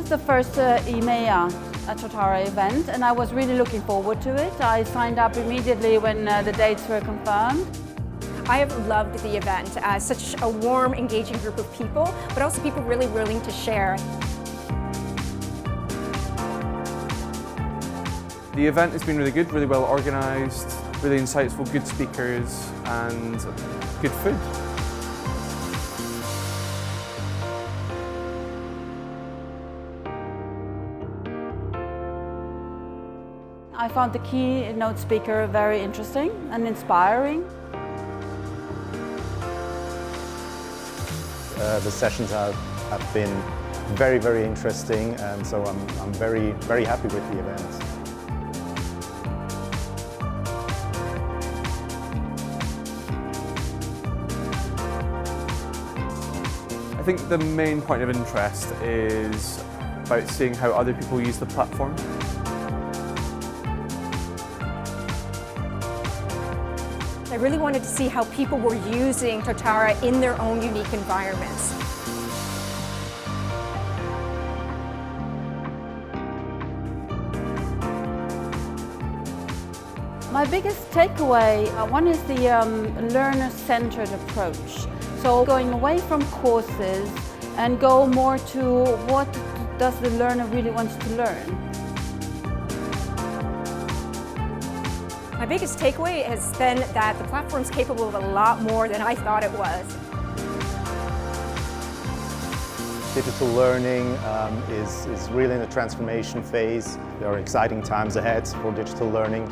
was the first EMEA Totara event, and I was really looking forward to it. I signed up immediately when the dates were confirmed. I have loved the event. Such a warm, engaging group of people, but also people really willing to share. The event has been really good, really well organised, really insightful, good speakers and good food. I found the keynote speaker very interesting and inspiring. The sessions have been very, very interesting, and so I'm very, very happy with the event. I think the main point of interest is about seeing how other people use the platform. I really wanted to see how people were using Totara in their own unique environments. My biggest takeaway, one is the learner-centered approach. So going away from courses and go more to what does the learner really wants to learn. My biggest takeaway has been that the platform's capable of a lot more than I thought it was. Digital learning is really in the transformation phase. There are exciting times ahead for digital learning.